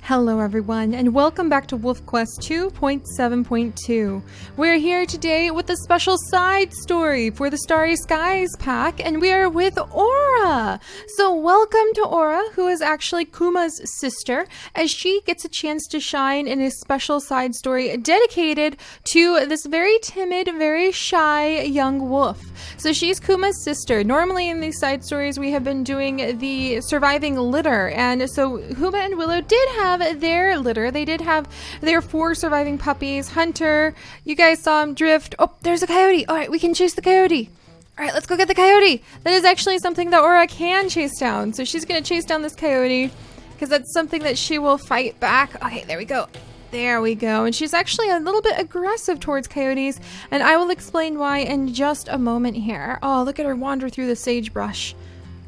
Hello everyone, and welcome back to Wolf Quest 2.7.2. We're here today with a special side story for the Starry Skies pack, and we are with Aura! So welcome to Aura, who is actually Kuma's sister, as she gets a chance to shine in a special side story dedicated to this very timid, very shy young wolf. So she's Kuma's sister. Normally in these side stories we have been doing the surviving litter, and so Kuma and Willow did have their litter. They did have their 4 surviving puppies. Hunter, you guys saw him drift. Oh, there's a coyote. All right, we can chase the coyote. All right, let's go get the coyote. That is actually something that Aura can chase down. So she's going to chase down this coyote because that's something that she will fight back. Okay, there we go. There we go. And she's actually a little bit aggressive towards coyotes, and I will explain why in just a moment here. Oh, look at her wander through the sagebrush.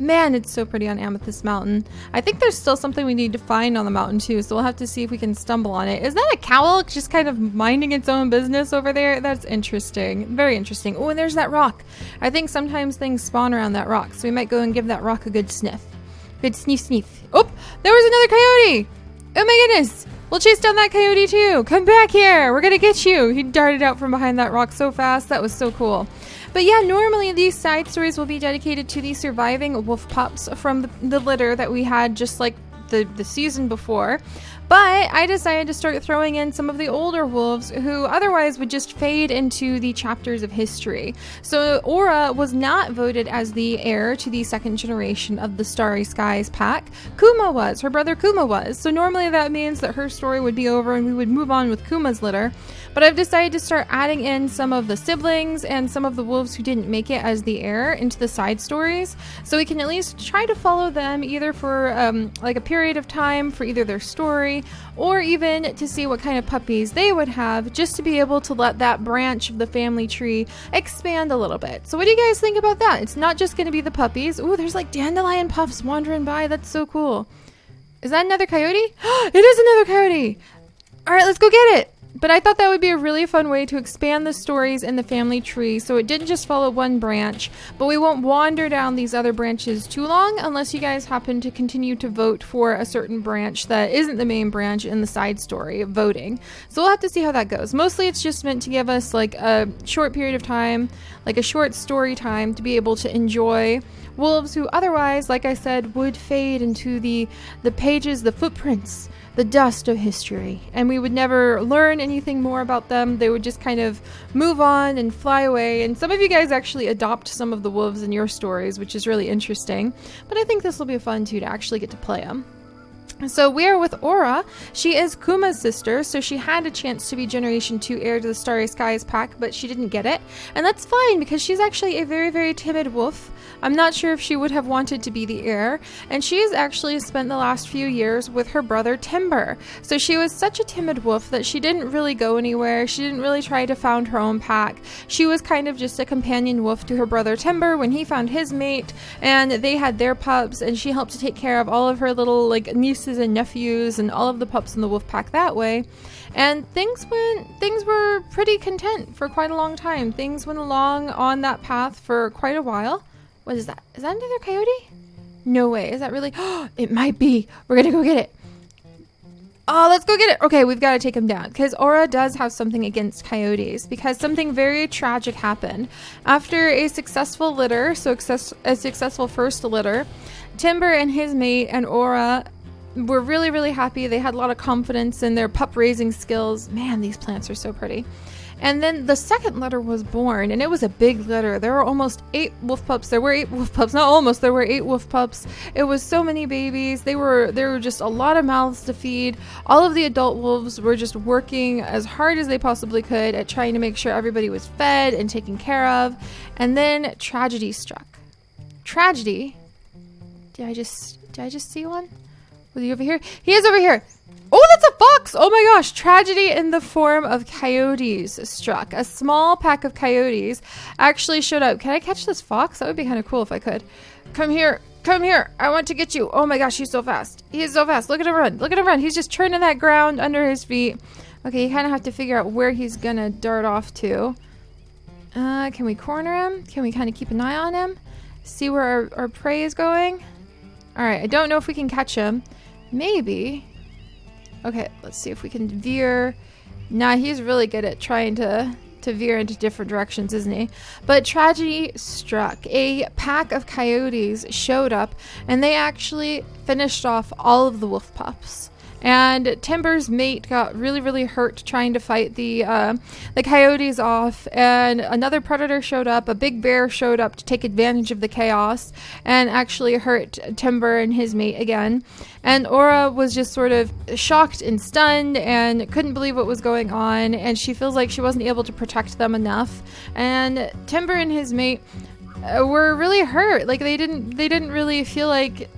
Man, it's so pretty on Amethyst Mountain. I think there's still something we need to find on the mountain too, so we'll have to see if we can stumble on it. Is that a cowl just kind of minding its own business over there? That's interesting. Very interesting. Oh, and there's that rock. I think sometimes things spawn around that rock, so we might go and give that rock a good sniff. Good sniff sniff. Oh, there was another coyote! Oh my goodness! We'll chase down that coyote too! Come back here! We're gonna get you! He darted out from behind that rock so fast. That was so cool. But yeah, normally these side stories will be dedicated to the surviving wolf pups from the litter that we had just like the season before. But I decided to start throwing in some of the older wolves who otherwise would just fade into the chapters of history. So Aura was not voted as the heir to the second generation of the Starry Skies pack. Kuma was. Her brother Kuma was. So normally that means that her story would be over and we would move on with Kuma's litter. But I've decided to start adding in some of the siblings and some of the wolves who didn't make it as the heir into the side stories. So we can at least try to follow them either for like a period of time for either their story or even to see what kind of puppies they would have, just to be able to let that branch of the family tree expand a little bit. So what do you guys think about that? It's not just going to be the puppies. Ooh, there's like dandelion puffs wandering by. That's so cool. Is that another coyote? It is another coyote. All right, let's go get it. But I thought that would be a really fun way to expand the stories in the family tree, so it didn't just follow one branch, but we won't wander down these other branches too long unless you guys happen to continue to vote for a certain branch that isn't the main branch in the side story of voting. So we'll have to see how that goes. Mostly it's just meant to give us like a short period of time, like a short story time to be able to enjoy wolves who otherwise, like I said, would fade into the pages, the footprints, the dust of history, and we would never learn anything more about them. They would just kind of move on and fly away, and some of you guys actually adopt some of the wolves in your stories, which is really interesting, but I think this will be fun too to actually get to play them. So we are with Aura. She is Kuma's sister, so she had a chance to be Generation 2 heir to the Starry Skies pack, but she didn't get it. And that's fine, because she's actually a very, very timid wolf. I'm not sure if she would have wanted to be the heir. And she has actually spent the last few years with her brother Timber. So she was such a timid wolf that she didn't really go anywhere. She didn't really try to found her own pack. She was kind of just a companion wolf to her brother Timber when he found his mate, and they had their pups, and she helped to take care of all of her little like nieces and nephews and all of the pups in the wolf pack that way. And things were pretty content for quite a long time. Things went along on that path for quite a while. What is that? Is that another coyote? No way. Is that really? It might be. We're gonna go get it. Oh, let's go get it. Okay, we've got to take him down because Aura does have something against coyotes because something very tragic happened. After a successful litter, a successful first litter, Timber and his mate and Aura were really, really happy. They had a lot of confidence in their pup raising skills. Man, these plants are so pretty. And then the second litter was born, and it was a big litter. There were almost 8 wolf pups. There were 8 wolf pups. Not almost. There were 8 wolf pups. It was so many babies. There were just a lot of mouths to feed. All of the adult wolves were just working as hard as they possibly could at trying to make sure everybody was fed and taken care of. And then tragedy struck. Tragedy? Did I just see one? Was he over here? He is over here. Oh, that's a fox! Oh my gosh! Tragedy in the form of coyotes struck. A small pack of coyotes actually showed up. Can I catch this fox? That would be kind of cool if I could. Come here. Come here. I want to get you. Oh my gosh, he's so fast. He is so fast. Look at him run. Look at him run. He's just churning that ground under his feet. Okay, you kind of have to figure out where he's gonna dart off to. Can we corner him? Can we kind of keep an eye on him? See where our prey is going? Alright, I don't know if we can catch him. Maybe. Okay, let's see if we can veer. Nah, he's really good at trying to veer into different directions, isn't he? But tragedy struck. A pack of coyotes showed up, and they actually finished off all of the wolf pups. And Timber's mate got really, really hurt trying to fight the coyotes off. And another predator showed up. A big bear showed up to take advantage of the chaos and actually hurt Timber and his mate again. And Aura was just sort of shocked and stunned and couldn't believe what was going on. And she feels like she wasn't able to protect them enough. And Timber and his mate were really hurt. Like they didn't really feel like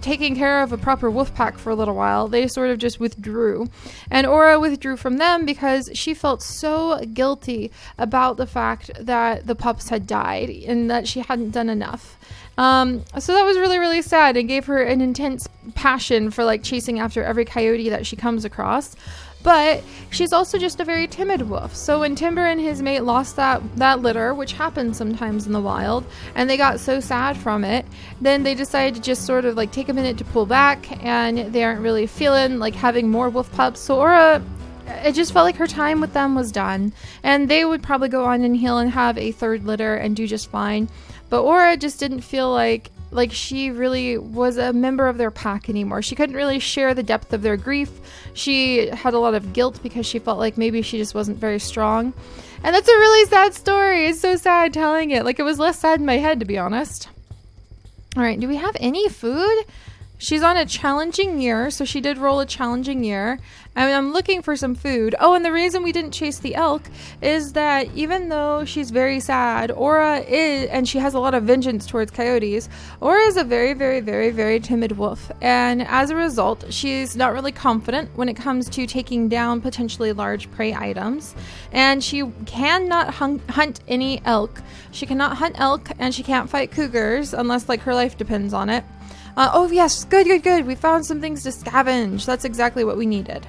taking care of a proper wolf pack for a little while. They sort of just withdrew, and Aura withdrew from them because she felt so guilty about the fact that the pups had died and that she hadn't done enough. So that was really, really sad and gave her an intense passion for like chasing after every coyote that she comes across. But she's also just a very timid wolf. So when Timber and his mate lost that litter, which happens sometimes in the wild, and they got so sad from it, then they decided to just sort of like take a minute to pull back, and they aren't really feeling like having more wolf pups. So Aura, it just felt like her time with them was done, and they would probably go on and heal and have a third litter and do just fine. But Aura just didn't feel like she really was a member of their pack anymore. She couldn't really share the depth of their grief. She had a lot of guilt because she felt like maybe she just wasn't very strong. And that's a really sad story. It's so sad telling it. Like, it was less sad in my head, to be honest. All right, do we have any food? She's on a challenging year, so she did roll a challenging year. I mean, I'm looking for some food. Oh, and the reason we didn't chase the elk is that even though she's very sad, Aura is, and she has a lot of vengeance towards coyotes, Aura is a very, very, very, very timid wolf. And as a result, she's not really confident when it comes to taking down potentially large prey items. And she cannot hunt any elk. She cannot hunt elk, and she can't fight cougars unless like her life depends on it. Oh yes, good. We found some things to scavenge. That's exactly what we needed.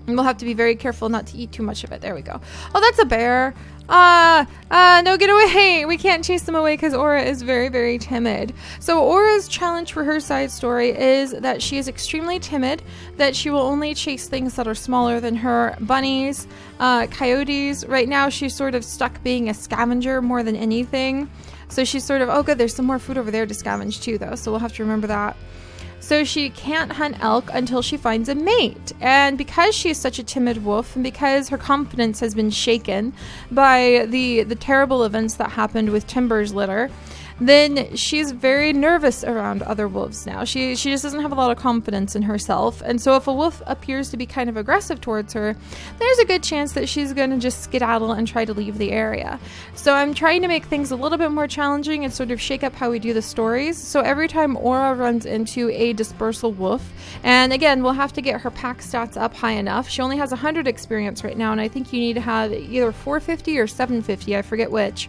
And we'll have to be very careful not to eat too much of it. There we go. Oh, that's a bear. No, get away. We can't chase them away because Aura is very, very timid. So Aura's challenge for her side story is that she is extremely timid, that she will only chase things that are smaller than her. Bunnies, coyotes. Right now she's sort of stuck being a scavenger more than anything. So she's sort of, oh good, there's some more food over there to scavenge too though, so we'll have to remember that. So she can't hunt elk until she finds a mate. And because she is such a timid wolf, and because her confidence has been shaken by the terrible events that happened with Timber's litter, then she's very nervous around other wolves now. She just doesn't have a lot of confidence in herself. And so if a wolf appears to be kind of aggressive towards her, there's a good chance that she's going to just skedaddle and try to leave the area. So I'm trying to make things a little bit more challenging and sort of shake up how we do the stories. So every time Aura runs into a dispersal wolf, and again, we'll have to get her pack stats up high enough. She only has 100 experience right now, and I think you need to have either 450 or 750, I forget which,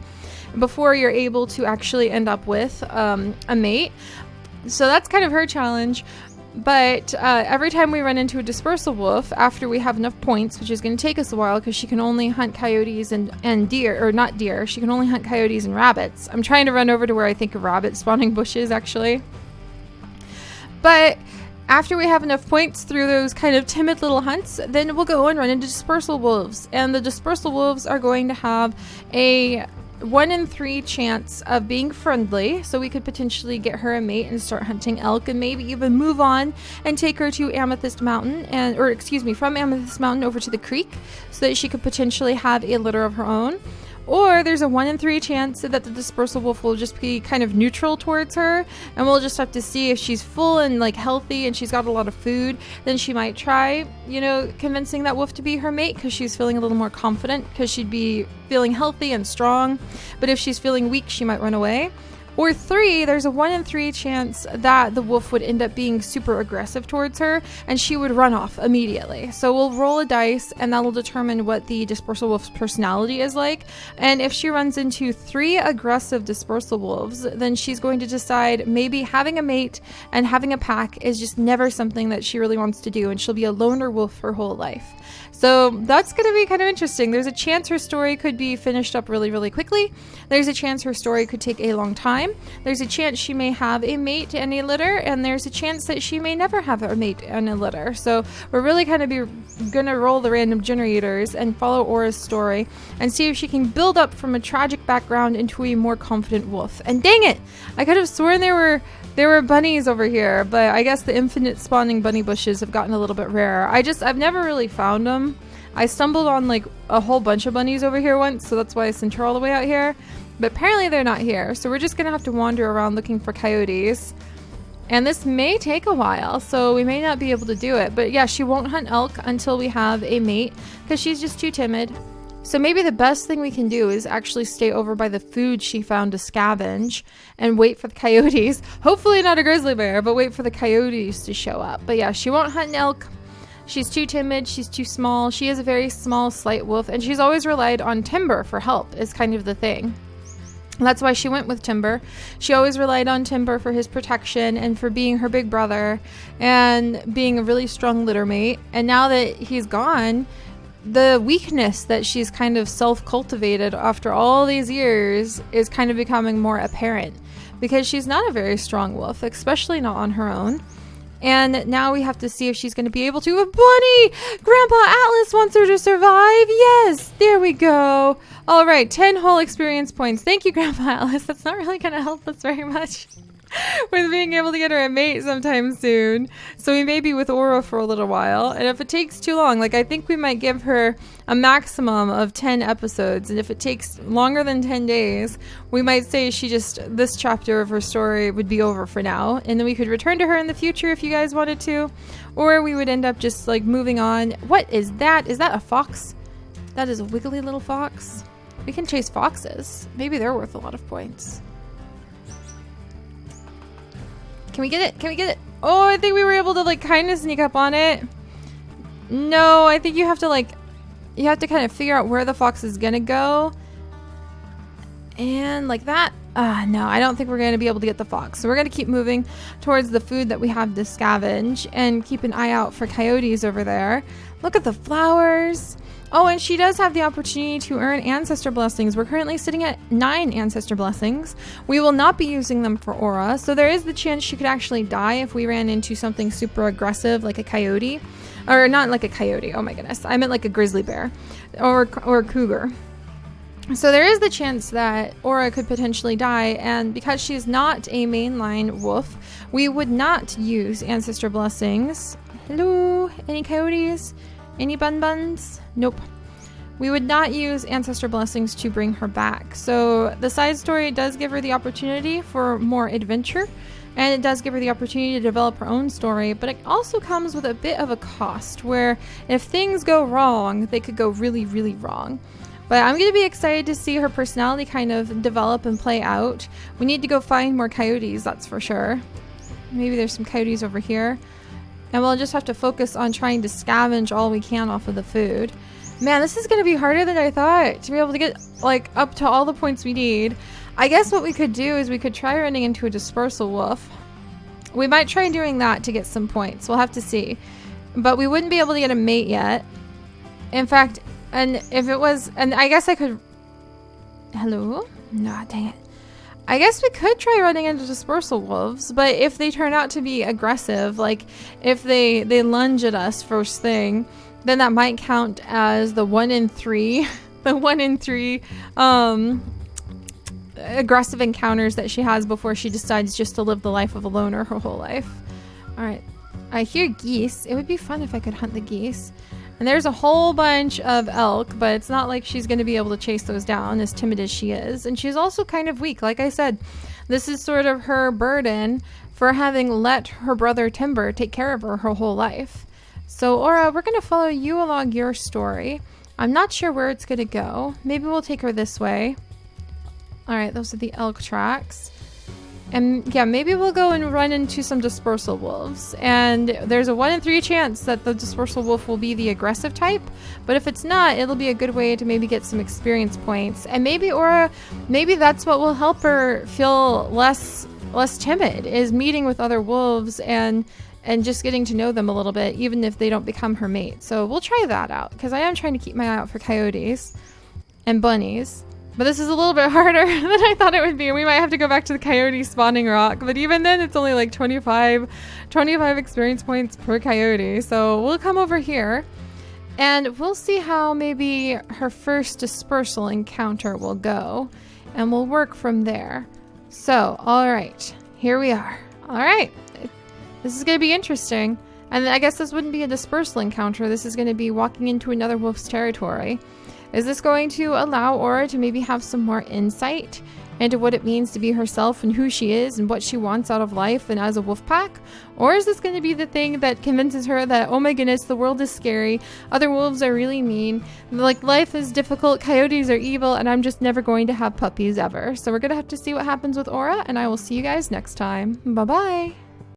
before you're able to actually end up with a mate. So that's kind of her challenge. But every time we run into a dispersal wolf, after we have enough points, which is going to take us a while because she can only hunt coyotes and deer, or not deer, she can only hunt coyotes and rabbits. I'm trying to run over to where I think a rabbit spawning bushes, actually. But after we have enough points through those kind of timid little hunts, then we'll go and run into dispersal wolves. And the dispersal wolves are going to have a 1 in 3 chance of being friendly, so we could potentially get her a mate and start hunting elk, and maybe even move on and take her to Amethyst Mountain, from Amethyst Mountain over to the creek, so that she could potentially have a litter of her own. Or there's a 1 in 3 chance that the dispersal wolf will just be kind of neutral towards her, and we'll just have to see if she's full and like healthy and she's got a lot of food. Then she might try, convincing that wolf to be her mate because she's feeling a little more confident because she'd be feeling healthy and strong. But if she's feeling weak, she might run away. Or 3, there's a 1 in 3 chance that the wolf would end up being super aggressive towards her and she would run off immediately. So we'll roll a dice and that'll determine what the dispersal wolf's personality is like. And if she runs into 3 aggressive dispersal wolves, then she's going to decide maybe having a mate and having a pack is just never something that she really wants to do, and she'll be a loner wolf her whole life. So that's going to be kind of interesting. There's a chance her story could be finished up really, really quickly. There's a chance her story could take a long time. time. There's a chance she may have a mate and a litter, and there's a chance that she may never have a mate and a litter. So we're really kind of gonna roll the random generators and follow Aura's story and see if she can build up from a tragic background into a more confident wolf. And dang it, I could have sworn there were bunnies over here, but I guess the infinite spawning bunny bushes have gotten a little bit rarer. I've never really found them. I stumbled on like a whole bunch of bunnies over here once, so that's why I sent her all the way out here. But apparently they're not here, so we're just gonna have to wander around looking for coyotes. And this may take a while, so we may not be able to do it. But yeah, she won't hunt elk until we have a mate, because she's just too timid. So maybe the best thing we can do is actually stay over by the food she found to scavenge and wait for the coyotes. Hopefully not a grizzly bear, but wait for the coyotes to show up. But yeah, she won't hunt an elk. She's too timid, she's too small. She is a very small, slight wolf, and she's always relied on Timber for help, is kind of the thing. That's why she went with Timber. She always relied on Timber for his protection and for being her big brother and being a really strong litter mate. And now that he's gone, the weakness that she's kind of self-cultivated after all these years is kind of becoming more apparent, because she's not a very strong wolf, especially not on her own. And now we have to see if she's going to be able to. A bunny! Grandpa Atlas wants her to survive. Yes, there we go. All right, 10 whole experience points. Thank you, Grandpa Atlas. That's not really going to help us very much with being able to get her a mate sometime soon. So we may be with Aura for a little while. And if it takes too long, like I think we might give her a maximum of 10 episodes. And if it takes longer than 10 days, we might say this chapter of her story would be over for now. And then we could return to her in the future if you guys wanted to. Or we would end up just like moving on. What is that? Is that a fox? That is a wiggly little fox. We can chase foxes. Maybe they're worth a lot of points. Can we get it? Can we get it? Oh, I think we were able to like kind of sneak up on it. No, I think you have to kind of figure out where the fox is gonna go. And like that. No, I don't think we're gonna be able to get the fox. So we're gonna keep moving towards the food that we have to scavenge and keep an eye out for coyotes over there. Look at the flowers. Oh, and she does have the opportunity to earn ancestor blessings. We're currently sitting at 9 ancestor blessings. We will not be using them for Aura, so there is the chance she could actually die if we ran into something super aggressive like a coyote. Or not like a coyote, oh my goodness. I meant like a grizzly bear or a cougar. So there is the chance that Aura could potentially die, and because she's not a mainline wolf, we would not use ancestor blessings. Hello? Any coyotes? Any buns? Nope. We would not use ancestor blessings to bring her back. So the side story does give her the opportunity for more adventure, and it does give her the opportunity to develop her own story, but it also comes with a bit of a cost where if things go wrong, they could go really, really wrong. But I'm going to be excited to see her personality kind of develop and play out. We need to go find more coyotes, that's for sure. Maybe there's some coyotes over here. And we'll just have to focus on trying to scavenge all we can off of the food. Man, this is going to be harder than I thought to be able to get like up to all the points we need. I guess what we could do is we could try running into a dispersal wolf. We might try doing that to get some points. We'll have to see. But we wouldn't be able to get a mate yet. In fact, and if it was, and I guess I could, hello? No, dang it. I guess we could try running into dispersal wolves, but if they turn out to be aggressive, like if they lunge at us first thing, then that might count as the 1 in 3, the 1 in 3 aggressive encounters that she has before she decides just to live the life of a loner her whole life. All right, I hear geese. It would be fun if I could hunt the geese. And there's a whole bunch of elk, but it's not like she's going to be able to chase those down, as timid as she is. And she's also kind of weak. Like I said, this is sort of her burden for having let her brother Timber take care of her whole life. So, Aura, we're going to follow you along your story. I'm not sure where it's going to go. Maybe we'll take her this way. All right, those are the elk tracks. And yeah, maybe we'll go and run into some dispersal wolves. And there's a 1 in 3 chance that the dispersal wolf will be the aggressive type. But if it's not, it'll be a good way to maybe get some experience points. And maybe Aura, maybe that's what will help her feel less timid, is meeting with other wolves and just getting to know them a little bit, even if they don't become her mate. So we'll try that out, because I am trying to keep my eye out for coyotes and bunnies. But this is a little bit harder than I thought it would be. We might have to go back to the coyote spawning rock. But even then, it's only like 25 experience points per coyote. So we'll come over here. And we'll see how maybe her first dispersal encounter will go. And we'll work from there. So, alright. Here we are. Alright. This is going to be interesting. And I guess this wouldn't be a dispersal encounter. This is going to be walking into another wolf's territory. Is this going to allow Aura to maybe have some more insight into what it means to be herself and who she is and what she wants out of life and as a wolf pack? Or is this going to be the thing that convinces her that, oh my goodness, the world is scary, other wolves are really mean, like life is difficult, coyotes are evil, and I'm just never going to have puppies ever. So we're going to have to see what happens with Aura, and I will see you guys next time. Bye-bye!